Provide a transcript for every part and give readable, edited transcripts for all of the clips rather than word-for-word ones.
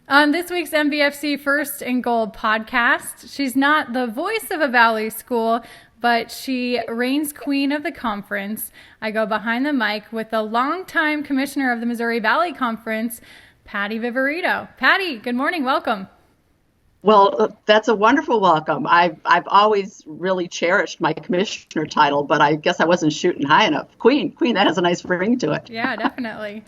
On this week's MVFC First and Goal podcast, she's not the voice of a Valley school, but she reigns queen of the conference. I go behind the mic with the longtime commissioner of the Missouri Valley Conference, Patty Viverito. Patty, good morning. Welcome. Well, that's a wonderful welcome. I've always really cherished my commissioner title, but I guess I wasn't shooting high enough. Queen, that has a nice ring to it. Yeah, definitely.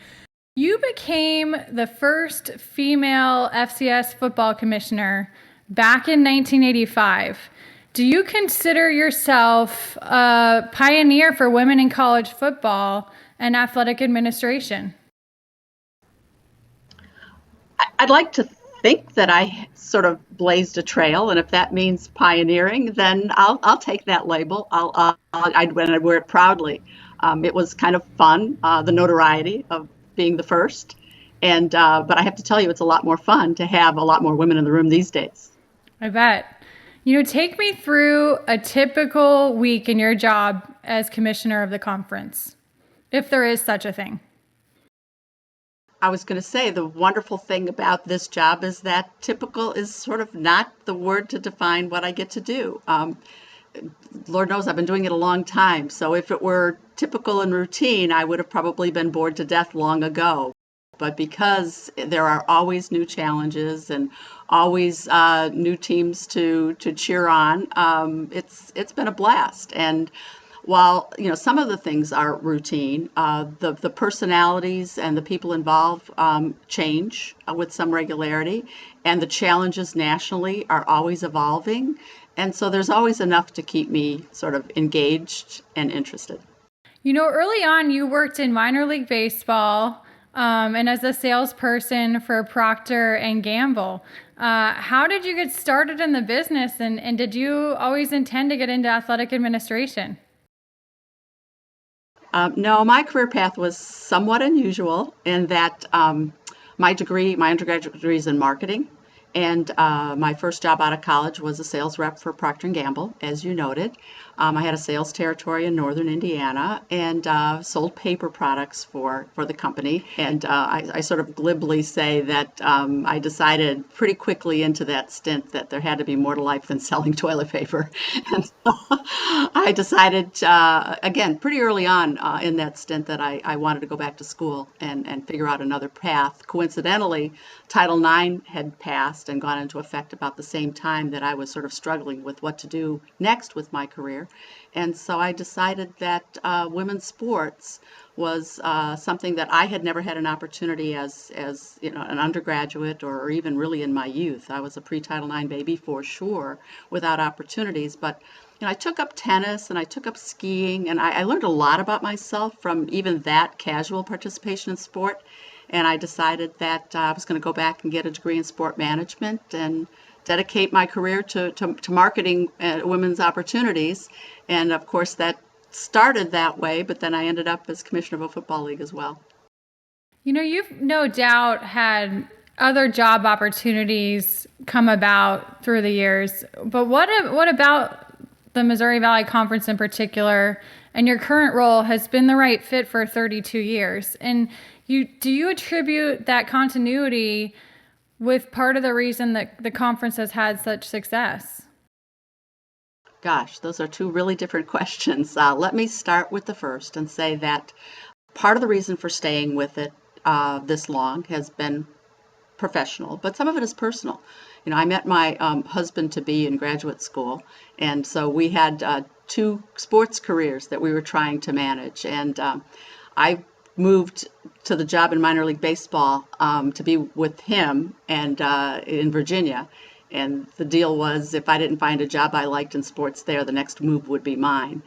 You became the first female FCS football commissioner back in 1985. Do you consider yourself a pioneer for women in college football and athletic administration? I'd like to think that I sort of blazed a trail, and if that means pioneering, then I'll take that label. I'd wear it proudly. It was kind of fun, the notoriety of being the first, and but I have to tell you, it's a lot more fun to have a lot more women in the room these days. I bet. Take me through a typical week in your job as commissioner of the conference, if there is such a thing. I was going to say the wonderful thing about this job is that typical is sort of not the word to define what I get to do. Lord knows I've been doing it a long time. So if it were typical and routine, I would have probably been bored to death long ago. But because there are always new challenges and always new teams to cheer on, it's been a blast. And while some of the things are routine, the personalities and the people involved change with some regularity, and the challenges nationally are always evolving. And so there's always enough to keep me sort of engaged and interested. Early on, you worked in minor league baseball and as a salesperson for Procter and Gamble. How did you get started in the business, and did you always intend to get into athletic administration? No, my career path was somewhat unusual in that my undergraduate degree is in marketing. And my first job out of college was a sales rep for Procter & Gamble, as you noted. I had a sales territory in northern Indiana and sold paper products for the company. And I sort of glibly say that I decided pretty quickly into that stint that there had to be more to life than selling toilet paper. And so I decided, again, pretty early on in that stint that I wanted to go back to school and figure out another path. Coincidentally, Title IX had passed and gone into effect about the same time that I was sort of struggling with what to do next with my career. And so I decided that women's sports was something that I had never had an opportunity as an undergraduate or even really in my youth. I was a pre-Title IX baby for sure, without opportunities. But I took up tennis and I took up skiing, and I learned a lot about myself from even that casual participation in sport. And I decided that I was going to go back and get a degree in sport management and dedicate my career to marketing women's opportunities. And of course, that started that way, but then I ended up as commissioner of a football league as well. You've no doubt had other job opportunities come about through the years, but what about the Missouri Valley Conference in particular and your current role has been the right fit for 32 years? And do you attribute that continuity with part of the reason that the conference has had such success? Gosh, those are two really different questions. Let me start with the first and say that part of the reason for staying with it this long has been professional, but some of it is personal. I met my husband-to-be in graduate school, and so we had two sports careers that we were trying to manage. And I moved to the job in minor league baseball to be with him and in Virginia. And the deal was, if I didn't find a job I liked in sports there, the next move would be mine.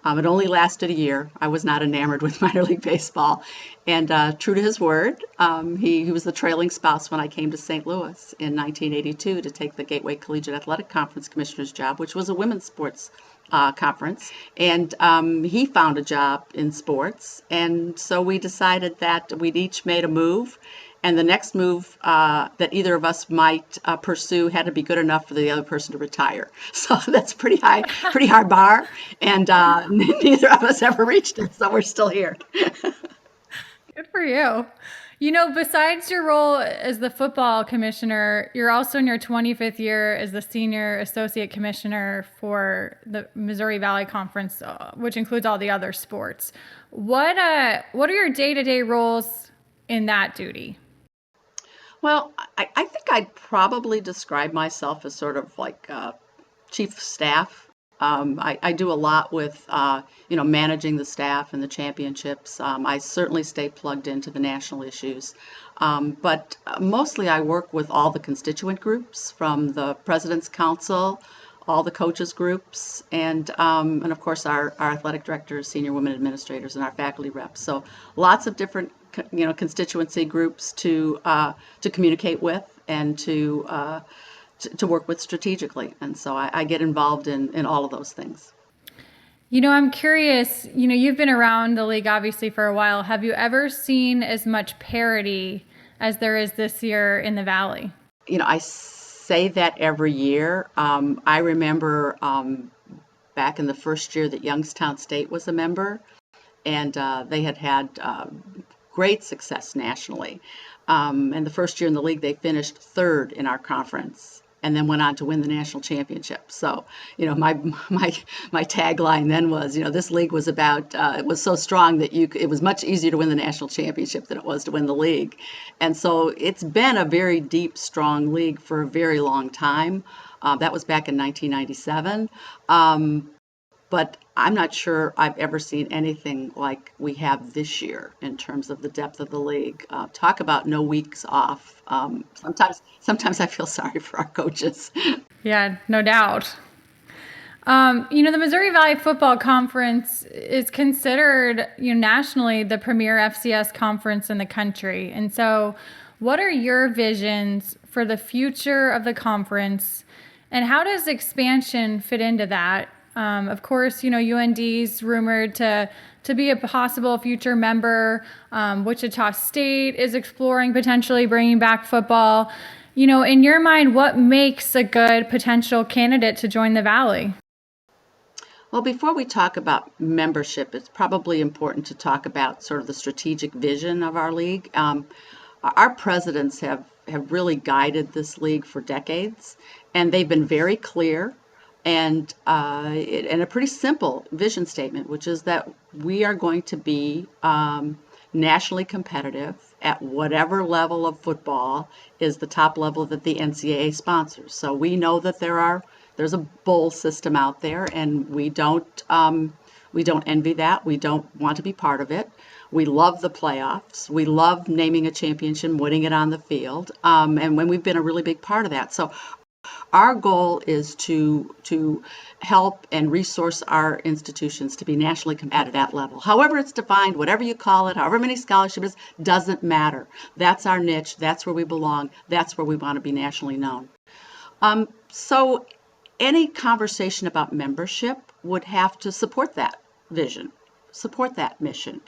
It only lasted a year. I was not enamored with minor league baseball. And true to his word, he was the trailing spouse when I came to St. Louis in 1982 to take the Gateway Collegiate Athletic Conference Commissioner's job, which was a women's sports conference. And he found a job in sports. And so we decided that we'd each made a move. and the next move that either of us might pursue had to be good enough for the other person to retire. So that's pretty hard bar, and neither of us ever reached it, so we're still here. Good for you. You know, besides your role as the football commissioner, you're also in your 25th year as the senior associate commissioner for the Missouri Valley Conference, which includes all the other sports. What are your day-to-day roles in that duty? Well, I think I'd probably describe myself as sort of like chief of staff. I do a lot with, managing the staff and the championships. I certainly stay plugged into the national issues. But mostly I work with all the constituent groups from the President's Council, all the coaches groups, and of course our athletic directors, senior women administrators, and our faculty reps. So lots of different constituency groups to communicate with and to work with strategically. And so I get involved in all of those things. You know, I'm curious, you've been around the league obviously for a while. Have you ever seen as much parity as there is this year in the Valley? I say that every year. I remember back in the first year that Youngstown State was a member, and they had great success nationally. And the first year in the league, they finished third in our conference, and then went on to win the national championship. So, my tagline then was, this league was about it was so strong that it was much easier to win the national championship than it was to win the league. And so it's been a very deep, strong league for a very long time. That was back in 1997. But I'm not sure I've ever seen anything like we have this year in terms of the depth of the league. Talk about no weeks off. Sometimes I feel sorry for our coaches. Yeah, no doubt. The Missouri Valley Football Conference is considered, nationally the premier FCS conference in the country. And so what are your visions for the future of the conference, and how does expansion fit into that? Of course, UND's rumored to be a possible future member. Wichita State is exploring potentially bringing back football. In your mind, what makes a good potential candidate to join the Valley? Well, before we talk about membership, it's probably important to talk about sort of the strategic vision of our league. Our presidents have really guided this league for decades, and they've been very clear and a pretty simple vision statement, which is that we are going to be nationally competitive at whatever level of football is the top level that the NCAA sponsors. So we know that there's a bowl system out there, and we don't envy that. We don't want to be part of it. We love the playoffs. We love naming a championship, winning it on the field, and when we've been a really big part of that. So our goal is to help and resource our institutions to be nationally competitive at that level. However it's defined, whatever you call it, however many scholarships, doesn't matter. That's our niche. That's where we belong. That's where we want to be nationally known. So any conversation about membership would have to support that vision, support that mission.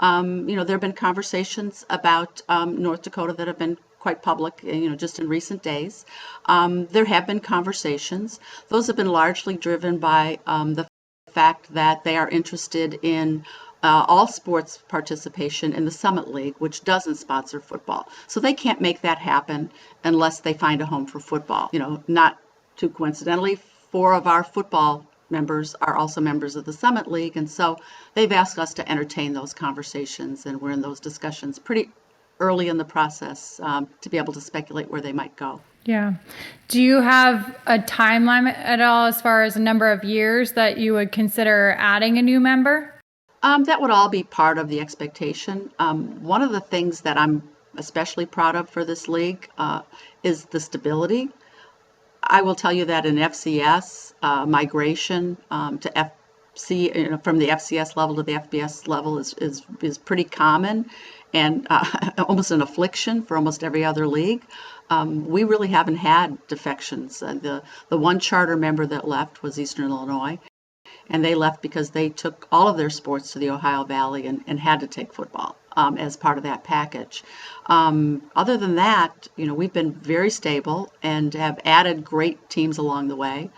There have been conversations about North Dakota that have been quite public, just in recent days. There have been conversations. Those have been largely driven by the fact that they are interested in all sports participation in the Summit League, which doesn't sponsor football. So they can't make that happen unless they find a home for football. Not too coincidentally, 4 of our football members are also members of the Summit League, and so they've asked us to entertain those conversations, and we're in those discussions pretty early in the process to be able to speculate where they might go. Yeah. Do you have a time limit at all as far as a number of years that you would consider adding a new member? That would all be part of the expectation. One of the things that I'm especially proud of for this league is the stability. I will tell you that in FCS, migration to FC, from the FCS level to the FBS level is pretty common, and almost an affliction for almost every other league. We really haven't had defections. The one charter member that left was Eastern Illinois, and they left because they took all of their sports to the Ohio Valley and had to take football. as part of that package. Other than that, we've been very stable and have added great teams along the way.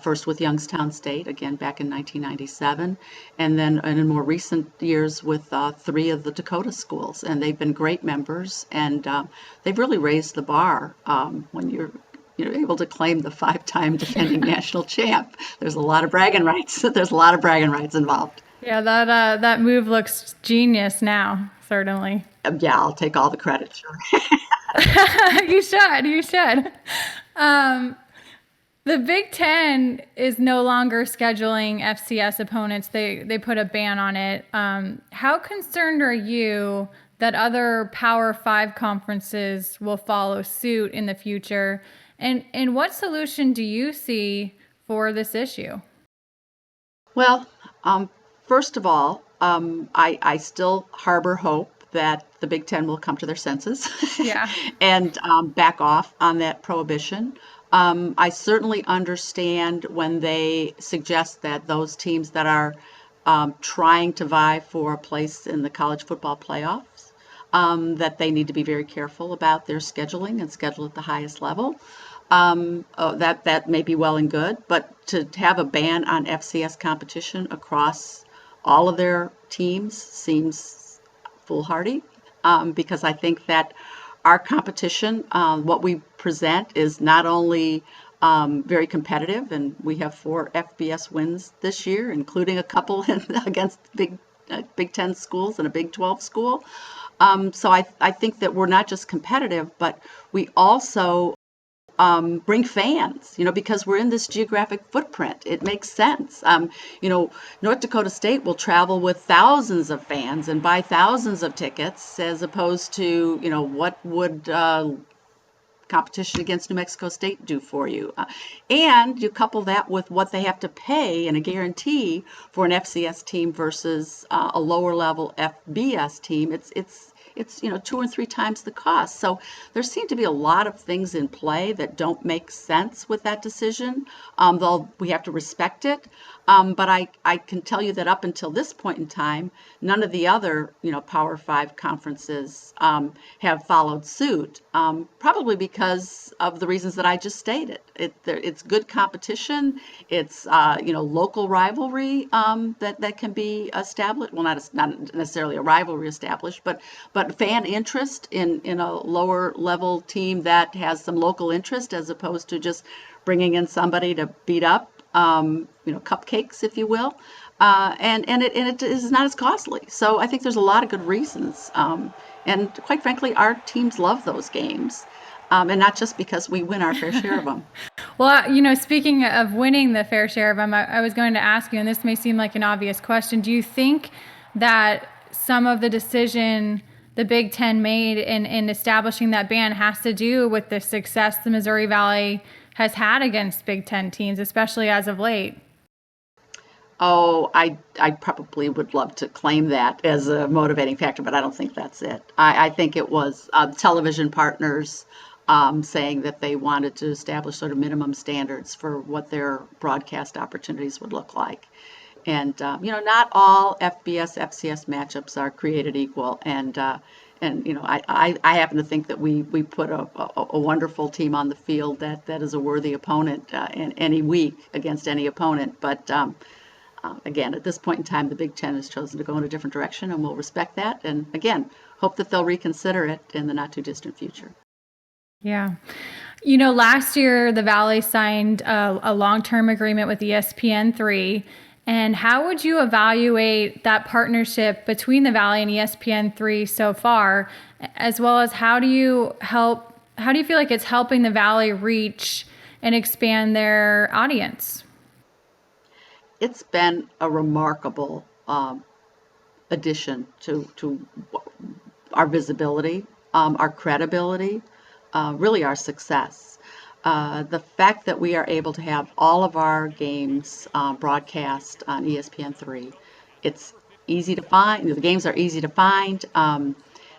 First with Youngstown State, again back in 1997, and then in more recent years with 3 of the Dakota schools. And they've been great members, and they've really raised the bar when you're able to claim the 5-time defending national champ. There's a lot of bragging rights. There's a lot of bragging rights involved. Yeah, that move looks genius now, certainly. Yeah, I'll take all the credit, sure. You should. The Big Ten is no longer scheduling FCS opponents. They put a ban on it. How concerned are you that other Power 5 conferences will follow suit in the future? And what solution do you see for this issue? Well, first of all, I still harbor hope that the Big Ten will come to their senses Yeah. and back off on that prohibition. I certainly understand when they suggest that those teams that are trying to vie for a place in the college football playoffs, that they need to be very careful about their scheduling and schedule at the highest level. That may be well and good, but to have a ban on FCS competition across all of their teams seems foolhardy, because I think that our competition, what we present, is not only very competitive, and we have 4 FBS wins this year, including a couple against Big Ten schools and a Big 12 school. So I think that we're not just competitive, but we also bring fans, because we're in this geographic footprint. It makes sense. North Dakota State will travel with thousands of fans and buy thousands of tickets, as opposed to, what would competition against New Mexico State do for you? And you couple that with what they have to pay in a guarantee for an FCS team versus a lower level FBS team. It's 2 or 3 times the cost. So there seem to be a lot of things in play that don't make sense with that decision, though we have to respect it. But I can tell you that up until this point in time, none of the other Power 5 conferences have followed suit, probably because of the reasons that I just stated. It's good competition. It's local rivalry that can be established. Well, not necessarily a rivalry established, but fan interest in a lower level team that has some local interest, as opposed to just bringing in somebody to beat up, cupcakes, if you will. And it is not as costly. So I think there's a lot of good reasons. And quite frankly, our teams love those games. And not just because we win our fair share of them. Well, speaking of winning the fair share of them, I was going to ask you, and this may seem like an obvious question, do you think that some of the decision the Big Ten made in establishing that ban has to do with the success the Missouri Valley has had against Big Ten teams, especially as of late? Oh, I probably would love to claim that as a motivating factor, but I don't think that's it. I think it was television partners saying that they wanted to establish sort of minimum standards for what their broadcast opportunities would look like. And not all FBS FCS matchups are created equal. And I happen to think that we put a wonderful team on the field that is a worthy opponent in any week against any opponent. But again, at this point in time, the Big Ten has chosen to go in a different direction, and we'll respect that. And again, hope that they'll reconsider it in the not too distant future. Yeah. Last year, the Valley signed a long-term agreement with ESPN3. And how would you evaluate that partnership between the Valley and ESPN3 so far, as well as how do you feel like it's helping the Valley reach and expand their audience? It's been a remarkable addition to our visibility, our credibility, really our success. The fact that we are able to have all of our games broadcast on ESPN3, it's easy to find. The games are easy to find.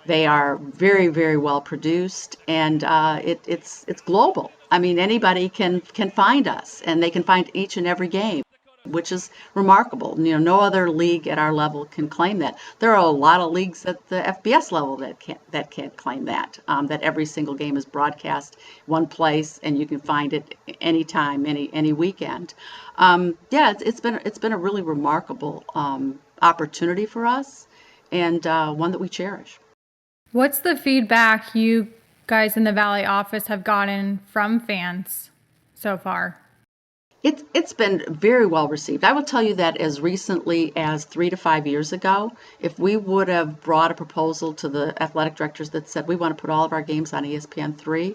They are very, very well produced, and it's global. I mean, anybody can find us, and they can find each and every game. which is remarkable. No other league at our level can claim that. There are a lot of leagues at the FBS level that can't claim that. That every single game is broadcast one place and you can find it anytime, any weekend. Yeah, it's been a really remarkable opportunity for us, and one that we cherish. What's the feedback you guys in the Valley office have gotten from fans so far? It's been very well received. I will tell you that as recently as 3 to 5 years ago, if we would have brought a proposal to the athletic directors that said we want to put all of our games on ESPN3,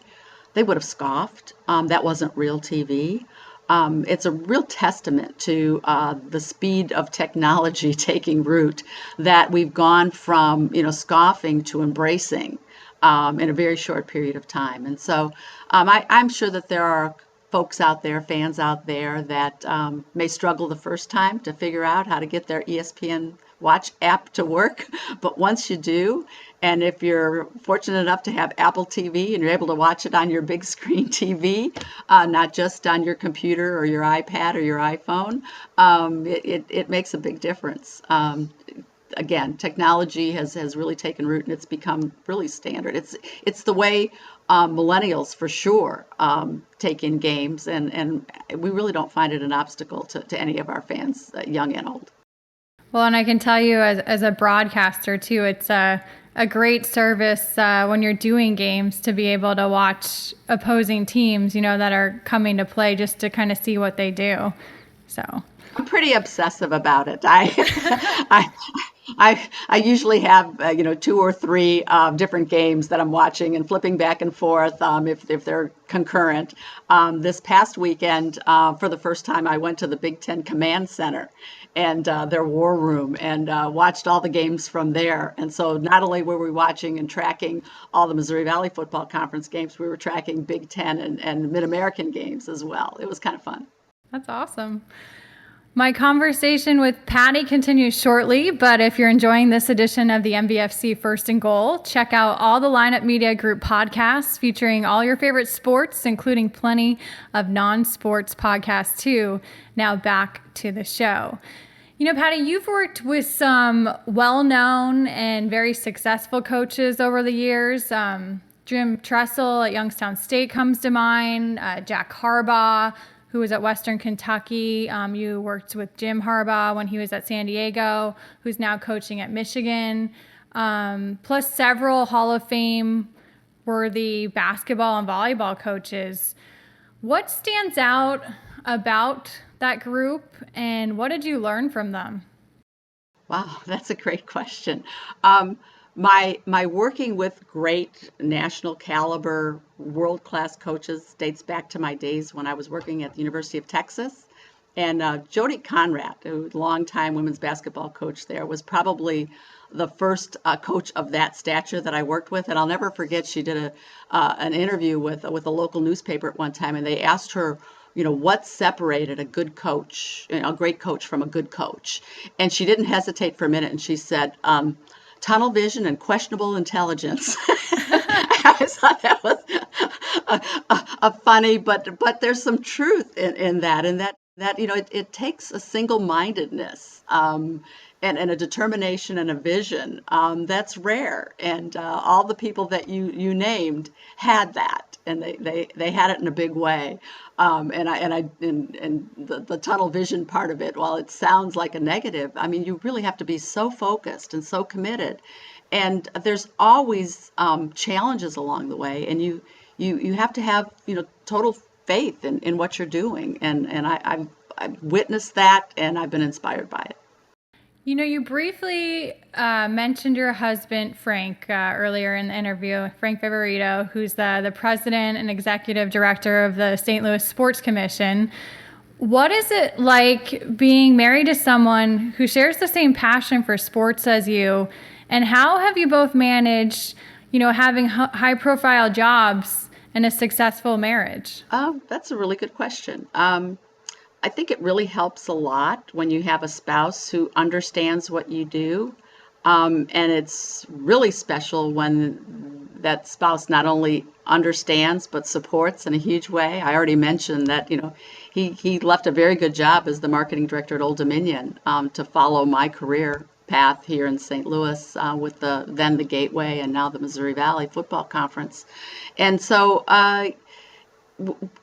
they would have scoffed. That wasn't real TV. It's a real testament to the speed of technology taking root that we've gone from scoffing to embracing in a very short period of time. And so I'm sure that there are folks out there, fans out there that may struggle the first time to figure out how to get their ESPN Watch app to work. But once you do, and if you're fortunate enough to have Apple TV and you're able to watch it on your big screen TV, not just on your computer or your iPad or your iPhone, it makes a big difference. Again, technology has really taken root and it's become really standard. It's the way millennials for sure take in games, and we really don't find it an obstacle to any of our fans, young and old. Well, and I can tell you as a broadcaster too, it's a great service when you're doing games to be able to watch opposing teams, that are coming to play, just to kind of see what they do. So I'm pretty obsessive about it. I usually have 2 or 3 different games that I'm watching and flipping back and forth if they're concurrent. This past weekend, for the first time, I went to the Big Ten Command Center and their war room and watched all the games from there. And so not only were we watching and tracking all the Missouri Valley Football Conference games, we were tracking Big Ten and Mid-American games as well. It was kind of fun. that's awesome. My conversation with Patty continues shortly, but if you're enjoying this edition of the MVFC First and Goal, check out all the Lineup Media Group podcasts featuring all your favorite sports, including plenty of non-sports podcasts too. Now back to the show. Patty, you've worked with some well-known and very successful coaches over the years. Jim Tressel at Youngstown State comes to mind, Jack Harbaugh, who was at Western Kentucky. You worked with Jim Harbaugh when he was at San Diego, who's now coaching at Michigan, plus several Hall of Fame worthy basketball and volleyball coaches. What stands out about that group, and what did you learn from them? Wow, that's a great question. My working with great national caliber, world-class coaches dates back to my days when I was working at the University of Texas. And Jody Conrad, who longtime women's basketball coach there, was probably the first coach of that stature that I worked with. And I'll never forget, she did an interview with a local newspaper at one time, and they asked her, what separated a good coach, a great coach from a good coach. And she didn't hesitate for a minute, and she said, tunnel vision and questionable intelligence. I always thought that was a funny, but there's some truth in that, it takes a single-mindedness and a determination and a vision that's rare. And all the people that you named had that, and they had it in a big way. And the tunnel vision part of it, while it sounds like a negative, I mean, you really have to be so focused and so committed. And there's always challenges along the way, and you have to have total faith in what you're doing. And I've witnessed that, and I've been inspired by it. You briefly mentioned your husband, Frank, earlier in the interview, Frank Viverito, who's the president and executive director of the St. Louis Sports Commission. What is it like being married to someone who shares the same passion for sports as you? And how have you both managed, having high-profile jobs and a successful marriage? That's a really good question. I think it really helps a lot when you have a spouse who understands what you do. And it's really special when that spouse not only understands but supports in a huge way. I already mentioned that, he left a very good job as the marketing director at Old Dominion, to follow my career path here in St. Louis, with the Gateway and now the Missouri Valley Football Conference. And so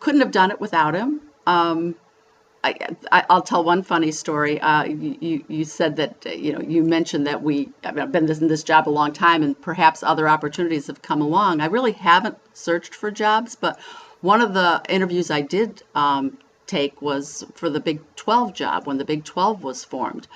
couldn't have done it without him. I'll tell one funny story. You said that, you mentioned that I've been in this job a long time and perhaps other opportunities have come along. I really haven't searched for jobs, but one of the interviews I did take was for the Big 12 job when the Big 12 was formed.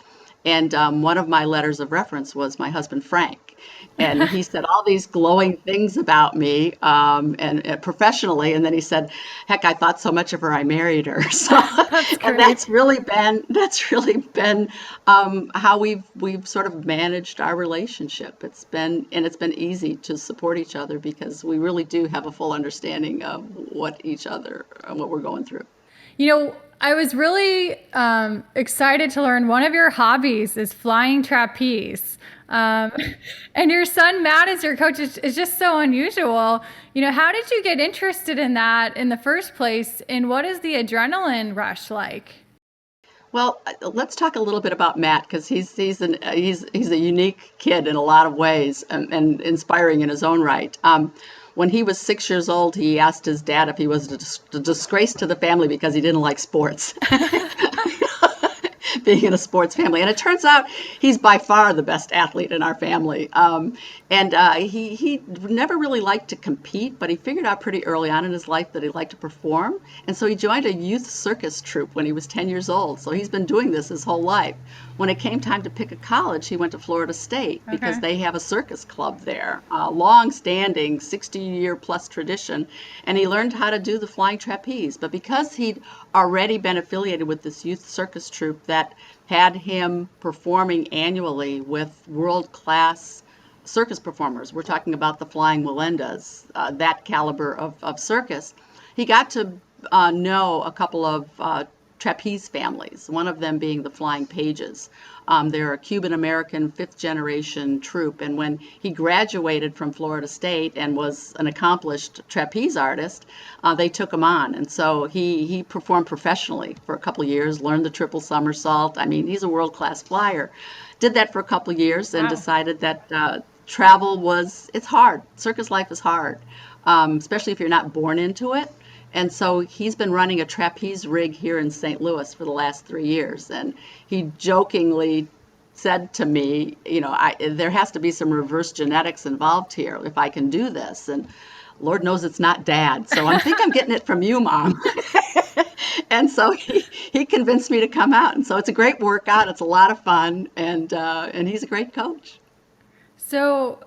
And one of my letters of reference was my husband, Frank. And he said all these glowing things about me, and professionally. And then he said, "Heck, I thought so much of her, I married her." So, That's and great. that's really been how we've sort of managed our relationship. It's been easy to support each other because we really do have a full understanding of what we're going through. I was really excited to learn one of your hobbies is flying trapeze. Um, and your son, Matt, as your coach, is just so unusual. How did you get interested in that in the first place? And what is the adrenaline rush like? Well, let's talk a little bit about Matt because he's a unique kid in a lot of ways, and inspiring in his own right. When he was 6 years old, he asked his dad if he was a disgrace to the family because he didn't like sports. Being in a sports family. And it turns out he's by far the best athlete in our family. And he never really liked to compete, but he figured out pretty early on in his life that he liked to perform. And so he joined a youth circus troupe when he was 10 years old. So he's been doing this his whole life. When it came time to pick a college, he went to Florida State because Okay. they have a circus club there, a long-standing 60-year plus tradition. And he learned how to do the flying trapeze. But because he'd already been affiliated with this youth circus troupe that had him performing annually with world-class circus performers. We're talking about the Flying Melindas, that caliber of circus. He got to know a couple of trapeze families, one of them being the Flying Pages. They're a Cuban American fifth generation troupe. And when he graduated from Florida State and was an accomplished trapeze artist, they took him on. And so he performed professionally for a couple of years, learned the triple somersault. I mean, he's a world class flyer. Did that for a couple of years and Wow. decided that it's hard. Circus life is hard, especially if you're not born into it. And so he's been running a trapeze rig here in St. Louis for the last 3 years. And he jokingly said to me, there has to be some reverse genetics involved here if I can do this. And Lord knows it's not Dad. So I think I'm getting it from you, Mom. And so he convinced me to come out. And so it's a great workout. It's a lot of fun. And he's a great coach. So,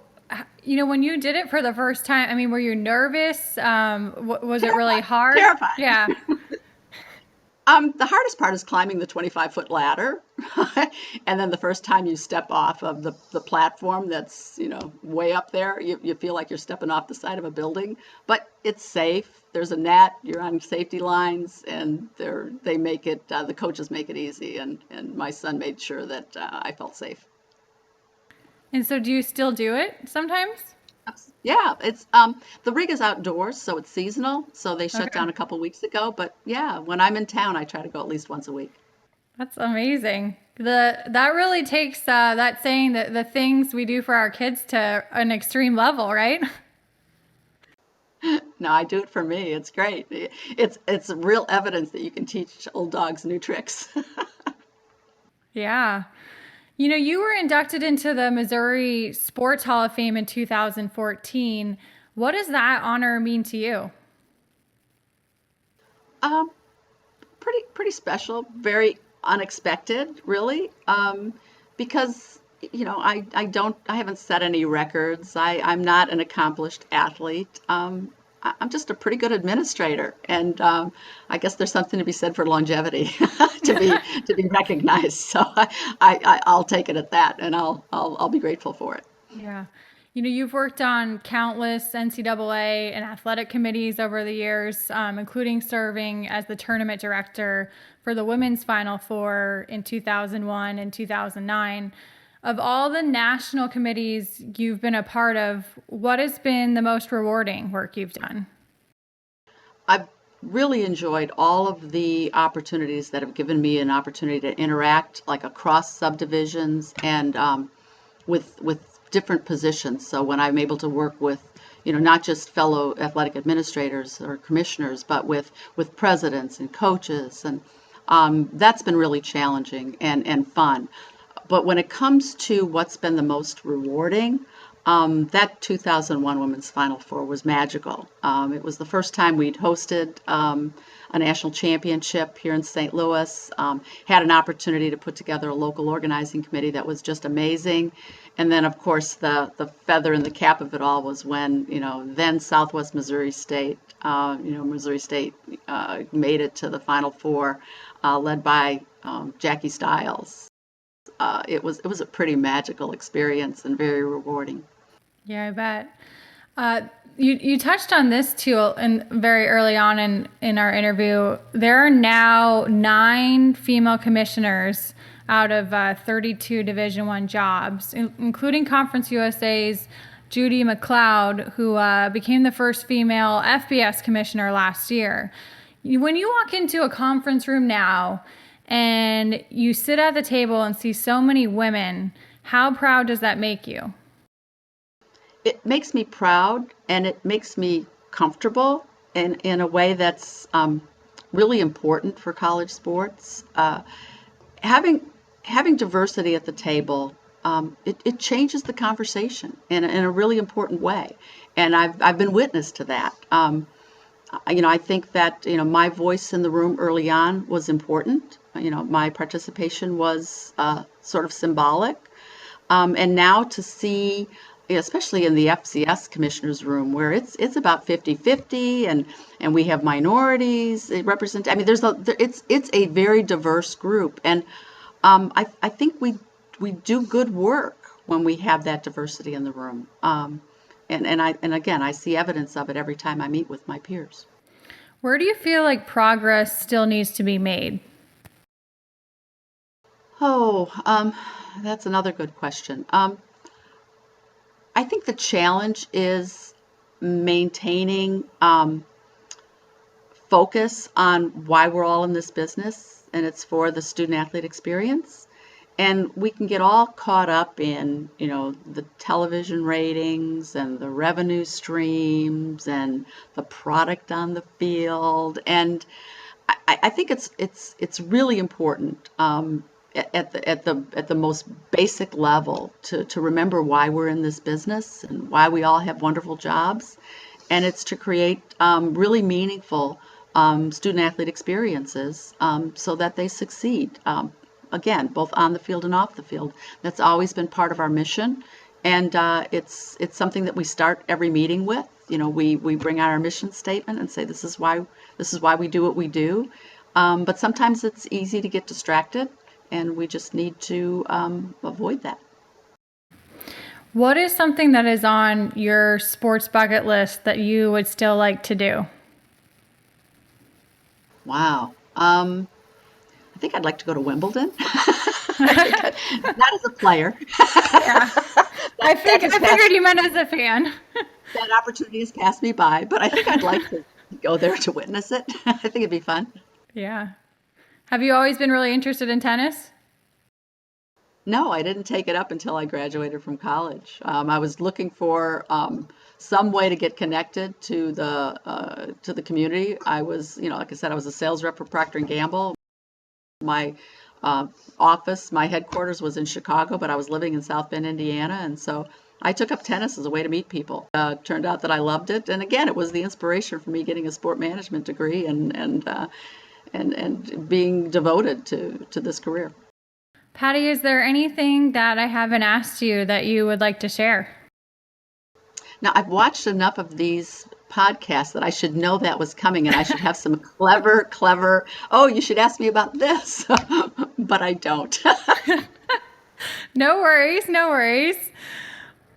when you did it for the first time, I mean, were you nervous? Was it really Terrified. hard? Terrified. Yeah. The hardest part is climbing the 25-foot ladder. And then the first time you step off of the platform that's, way up there, you feel like you're stepping off the side of a building. But it's safe. There's a net. You're on safety lines, and they make it, the coaches make it easy. And my son made sure that I felt safe. And so do you still do it sometimes? Yeah, it's the rig is outdoors, so it's seasonal. So they shut Okay. down a couple weeks ago. But yeah, when I'm in town, I try to go at least once a week. That's amazing. That really takes that saying that the things we do for our kids to an extreme level, right? No, I do it for me. It's great. It's real evidence that you can teach old dogs new tricks. Yeah. You were inducted into the Missouri Sports Hall of Fame in 2014. What does that honor mean to you? Um, pretty special, very unexpected, really. Because I haven't set any records. I'm not an accomplished athlete. I'm just a pretty good administrator, and I guess there's something to be said for longevity to be recognized. So I'll take it at that, and I'll be grateful for it. Yeah. You've worked on countless NCAA and athletic committees over the years, including serving as the tournament director for the women's Final Four in 2001 and 2009. Of all the national committees you've been a part of, what has been the most rewarding work you've done? I've really enjoyed all of the opportunities that have given me an opportunity to interact like across subdivisions and with different positions. So when I'm able to work with, not just fellow athletic administrators or commissioners, but with presidents and coaches, and that's been really challenging and fun. But when it comes to what's been the most rewarding, that 2001 Women's Final Four was magical. It was the first time we'd hosted a national championship here in St. Louis, had an opportunity to put together a local organizing committee that was just amazing. And then, of course, the feather in the cap of it all was when, then Southwest Missouri State, Missouri State made it to the Final Four, led by Jackie Stiles. It was a pretty magical experience and very rewarding. Yeah, I bet. You touched on this too, and very early on in our interview. There are now 9 female commissioners out of 32 Division I jobs, including Conference USA's Judy McLeod, who became the first female FBS commissioner last year. When you walk into a conference room now and you sit at the table and see so many women, how proud does that make you? It makes me proud, and it makes me comfortable in a way that's really important for college sports. Having diversity at the table, it changes the conversation in a really important way, and I've been witness to that. I think that my voice in the room early on was important. My participation was sort of symbolic, and now to see, especially in the FCS commissioners room, where it's about 50-50, and we have minorities represent. I mean, it's a very diverse group, and I think we do good work when we have that diversity in the room. And again, I see evidence of it every time I meet with my peers. Where do you feel like progress still needs to be made? Oh, that's another good question. I think the challenge is maintaining focus on why we're all in this business, and it's for the student athlete experience. And we can get all caught up in, the television ratings and the revenue streams and the product on the field. And I think it's really important at the most basic level to remember why we're in this business and why we all have wonderful jobs. And it's to create really meaningful student athlete experiences so that they succeed. Again, both on the field and off the field. That's always been part of our mission, and it's something that we start every meeting with. We bring out our mission statement and say this is why we do what we do. But sometimes it's easy to get distracted, and we just need to avoid that. What is something that is on your sports bucket list that you would still like to do? Wow. I think I'd like to go to Wimbledon. Not as a player. Yeah. I figured you meant as a fan. That opportunity has passed me by, but I think I'd like to go there to witness it. I think it'd be fun. Yeah. Have you always been really interested in tennis? No, I didn't take it up until I graduated from college. I was looking for some way to get connected to the community. I was, like I said, I was a sales rep for Procter and Gamble. My office, my headquarters was in Chicago, but I was living in South Bend, Indiana, and so I took up tennis as a way to meet people. Turned out that I loved it, and again, it was the inspiration for me getting a sport management degree and being devoted to this career. Patty, is there anything that I haven't asked you that you would like to share? Now, I've watched enough of these podcasts that I should know that was coming, and I should have some clever, oh, you should ask me about this, but I don't. No worries.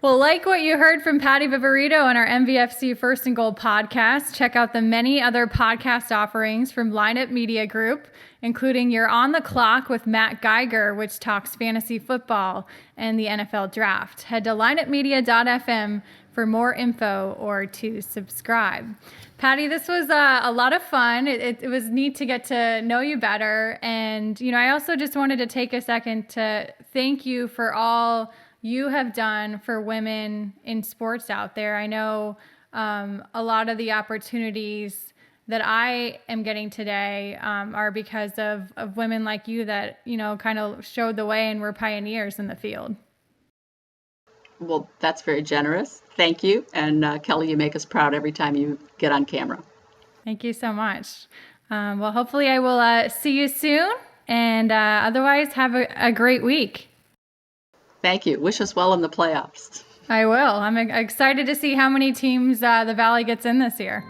Well, like what you heard from Patty Viverito on our MVFC First and Goal podcast, check out the many other podcast offerings from Lineup Media Group, including You're on the Clock with Matt Geiger, which talks fantasy football and the NFL draft. Head to lineupmedia.fm for more info or to subscribe. Patty, this was a lot of fun. It was neat to get to know you better. And, I also just wanted to take a second to thank you for all you have done for women in sports out there. I know a lot of the opportunities that I am getting today are because of women like you that, kind of showed the way and were pioneers in the field. Well, that's very generous. Thank you. And Kelly, you make us proud every time you get on camera. Thank you so much. Well, hopefully I will see you soon. And otherwise, have a great week. Thank you. Wish us well in the playoffs. I will. I'm excited to see how many teams the Valley gets in this year.